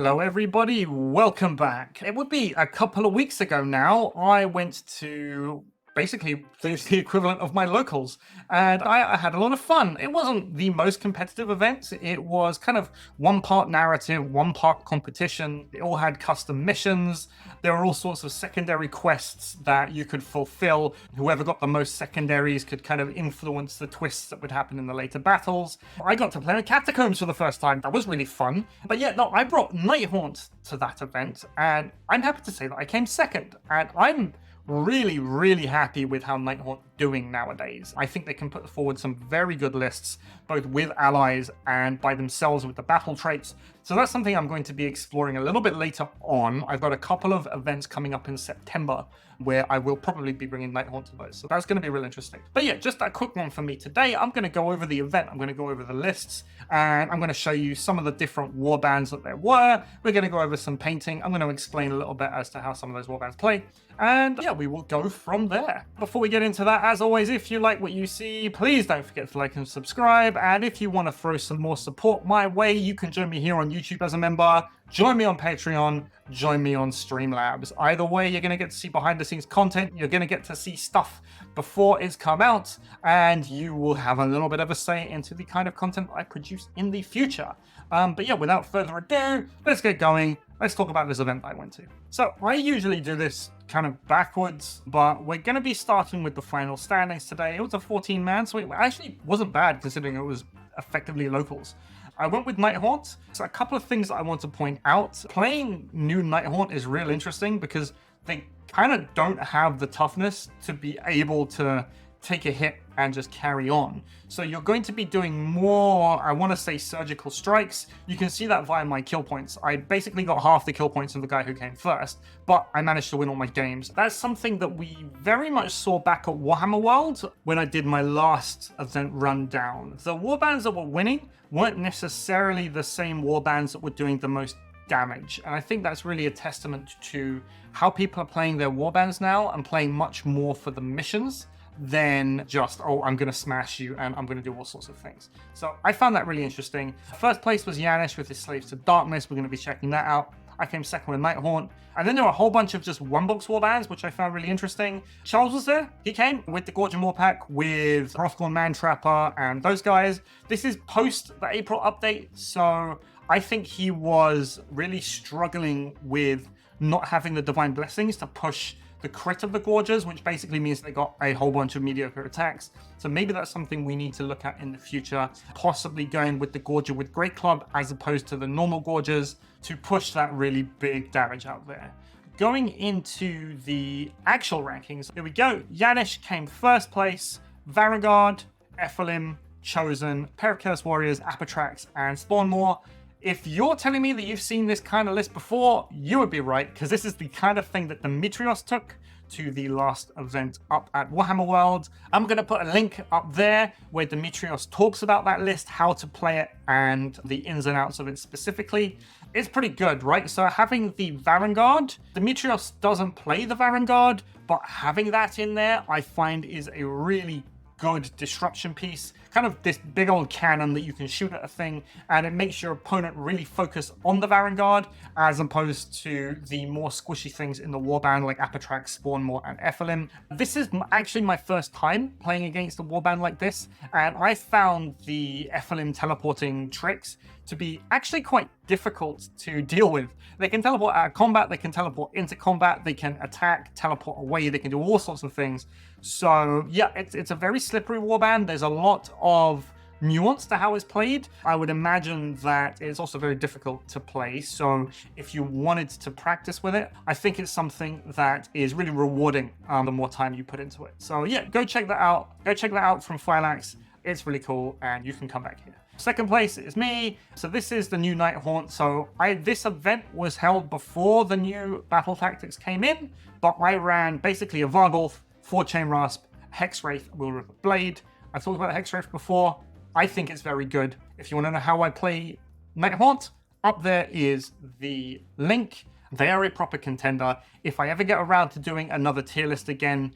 Hello, everybody. Welcome back. It would be a couple of weeks ago now. I went to basically the equivalent of my locals, and I had a lot of fun. It wasn't the most competitive event. It was kind of one part narrative, one part competition. It all had custom missions. There were all sorts of secondary quests that you could fulfill. Whoever got the most secondaries could kind of influence the twists that would happen in the later battles. I got to play with Catacombs for the first time. That was really fun. But yeah, no, I brought Nighthaunt to that event, and I'm happy to say that I came second. And I'm really happy with how Nighthaunt doing nowadays. I think they can put forward some very good lists, both with allies and by themselves with the battle traits. So that's something I'm going to be exploring a little bit later on. I've got a couple of events coming up in September where I will probably be bringing Nighthaunt to those. So that's going to be real interesting. But yeah, just a quick one for me today. I'm going to go over the event. I'm going to go over the lists, and I'm going to show you some of the different warbands that there were. We're going to go over some painting. I'm going to explain a little bit as to how some of those warbands play. And yeah, we will go from there. Before we get into that, as always, if you like what you see, please don't forget to like and subscribe. And if you want to throw some more support my way, you can join me here on YouTube as a member, join me on Patreon, join me on Streamlabs. Either way, you're going to get to see behind the scenes content. You're going to get to see stuff before it's come out, and you will have a little bit of a say into the kind of content I produce in the future. But yeah, without further ado, let's get going. Let's talk about this event I went to. So I usually do this kind of backwards, but we're going to be starting with the final standings today. It was a 14-man, so it actually wasn't bad considering it was effectively locals. I went with Nighthaunt. So a couple of things that I want to point out. Playing new Nighthaunt is real interesting because they kind of don't have the toughness to be able to take a hit and just carry on. So you're going to be doing more, I want to say, surgical strikes. You can see that via my kill points. I basically got half the kill points of the guy who came first, but I managed to win all my games. That's something that we very much saw back at Warhammer World when I did my last event rundown. The warbands that were winning weren't necessarily the same warbands that were doing the most damage. And I think that's really a testament to how people are playing their warbands now and playing much more for the missions than just, oh, I'm going to smash you and I'm going to do all sorts of things. So I found that really interesting. First place was Yanish with his Slaves to Darkness. We're going to be checking that out. I came second with Nighthaunt. And then there were a whole bunch of just one-box warbands, which I found really interesting. Charles was there. He came with the Gorgon Warpack, with Hrothgorn Mantrapper, and those guys. This is post the April update, so I think he was really struggling with not having the Divine Blessings to push the crit of the Gorgers, which basically means they got a whole bunch of mediocre attacks. So maybe that's something we need to look at in the future, possibly going with the Gorger with Great Club as opposed to the normal Gorgers to push that really big damage out there. Going into the actual rankings, here we go. Yanish came first place, Vanguard, Ephelim, Chosen, pair of Chaos Warriors, Apatrax, and Spawnmore. If you're telling me that you've seen this kind of list before, you would be right, because this is the kind of thing that Demetrios took to the last event up at Warhammer World. I'm going to put a link up there where Demetrios talks about that list, how to play it, and the ins and outs of it specifically. It's pretty good, right? So having the Vanguard, Demetrios doesn't play the Vanguard, but having that in there, I find is a really good disruption piece. Kind of this big old cannon that you can shoot at a thing, and it makes your opponent really focus on the Vanguard as opposed to the more squishy things in the warband like Apatrax, Spawnmore, and Ephelim. This is actually my first time playing against a warband like this, and I found the Ephelim teleporting tricks to be actually quite difficult to deal with. They can teleport out of combat, they can teleport into combat, they can attack, teleport away, they can do all sorts of things. So yeah, it's a very slippery warband. There's a lot of nuance to how it's played. I would imagine that it's also very difficult to play. So if you wanted to practice with it, I think it's something that is really rewarding the more time you put into it. So yeah, go check that out. Go check that out from Phylax. It's really cool, and you can come back here. Second place is me. So this is the new Nighthaunt. So this event was held before the new battle tactics came in, but I ran basically a Vargulf, 4-Chain Rasp, Hexwraith, Willrip Blade. I've talked about the Hexwraith before. I think it's very good. If you want to know how I play Nighthaunt, up there is the link. They are a proper contender. If I ever get around to doing another tier list again,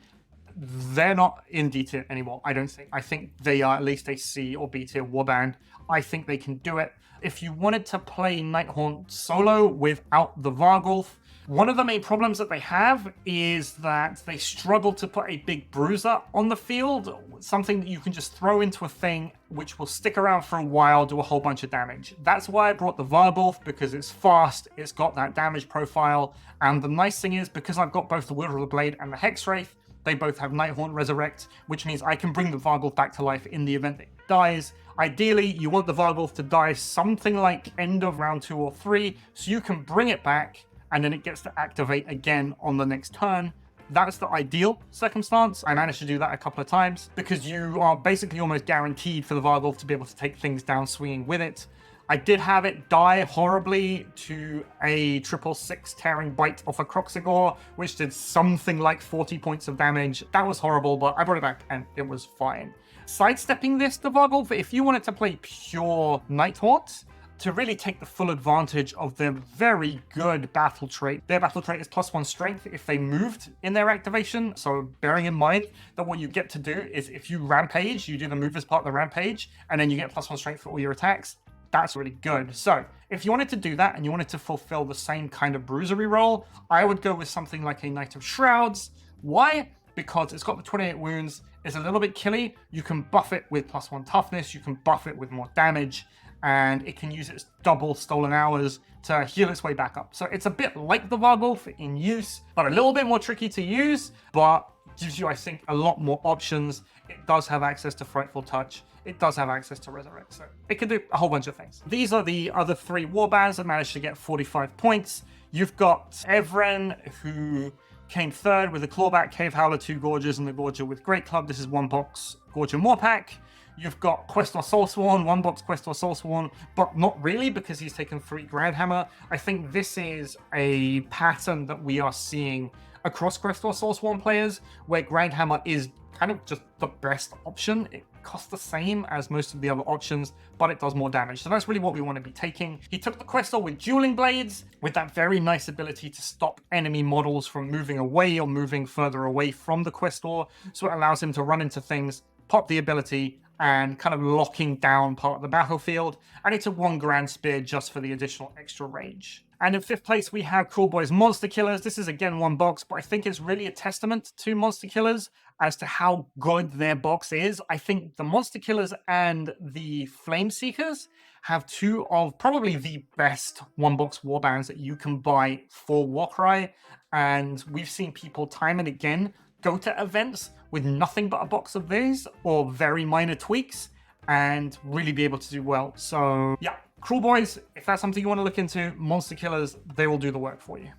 they're not in D tier anymore, I don't think. I think they are at least a C or B tier warband. I think they can do it. if you wanted to play Nighthaunt solo without the Vargulf, one of the main problems that they have is that they struggle to put a big bruiser on the field, something that you can just throw into a thing which will stick around for a while, do a whole bunch of damage. That's why I brought the Vargulf, because it's fast, it's got that damage profile, and the nice thing is, because I've got both the Wielder of the Blade and the Hexwraith, they both have Nighthaunt Resurrect, which means I can bring the Vargulf back to life in the event that it dies. Ideally, you want the Vargulf to die something like end of round 2 or 3, so you can bring it back, and then it gets to activate again on the next turn. That's the ideal circumstance. I managed to do that a couple of times, because you are basically almost guaranteed for the Vargulf to be able to take things down swinging with it. I did have it die horribly to a 666 tearing bite off a Croxigor, which did something like 40 points of damage. That was horrible, but I brought it back and it was fine. Sidestepping this, the Vargulf, if you wanted to play pure Nighthaunt, to really take the full advantage of their very good battle trait. Their battle trait is +1 strength if they moved in their activation. So bearing in mind that what you get to do is if you rampage, you do the move as part of the rampage, and then you get +1 strength for all your attacks. That's really good. So if you wanted to do that and you wanted to fulfill the same kind of bruisery role, I would go with something like a Knight of Shrouds. Why? Because it's got the 28 wounds, it's a little bit killy, you can buff it with +1 toughness, you can buff it with more damage, and it can use its double stolen hours to heal its way back up. So it's a bit like the Vargulf in use, but a little bit more tricky to use, but gives you, I think, a lot more options. It does have access to Frightful Touch. It does have access to Resurrect, so it can do a whole bunch of things. These are the other 3 warbands that managed to get 45 points. You've got Evren, who came 3rd with the Clawback, Cave Howler, 2 Gorges, and the Gorger with Great Club. This is 1 box Gorger Moorpack. You've got Questor Soulsworn, 1 box Questor Soulsworn, but not really, because he's taken 3 Grandhammer. I think this is a pattern that we are seeing across Questor Soulsworn players, where Grandhammer is kind of just the best option. It costs the same as most of the other options, but it does more damage. So that's really what we want to be taking. He took the Questor with Dueling Blades, with that very nice ability to stop enemy models from moving away or moving further away from the Questor. So it allows him to run into things, pop the ability, and kind of locking down part of the battlefield. And it's a 1 Grand Spear just for the additional extra range. And in 5th place, we have Kruleboyz Monster Killers. This is again 1 box, but I think it's really a testament to Monster Killers as to how good their box is. I think the Monster Killers and the Flame Seekers have 2 of probably the best 1 box warbands that you can buy for Warcry. And we've seen people time and again go to events with nothing but a box of these or very minor tweaks and really be able to do well. So yeah, Kruleboyz, if that's something you want to look into, Monster Killers, they will do the work for you.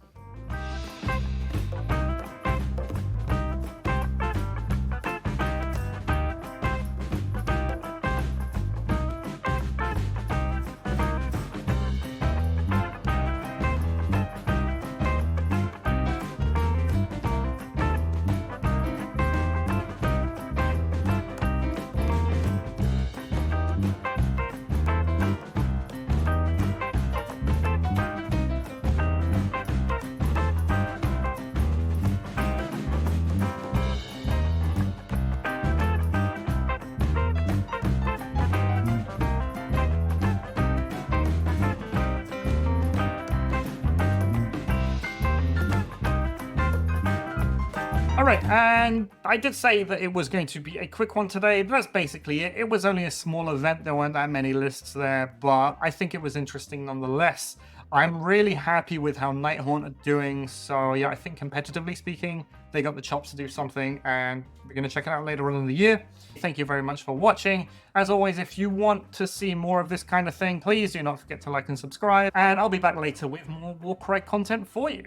Alright, and I did say that it was going to be a quick one today, but that's basically it. It was only a small event, there weren't that many lists there, but I think it was interesting nonetheless. I'm really happy with how Nighthaunt are doing, so yeah, I think competitively speaking, they got the chops to do something, and we're going to check it out later on in the year. Thank you very much for watching. As always, if you want to see more of this kind of thing, please do not forget to like and subscribe, and I'll be back later with more Warcry content for you.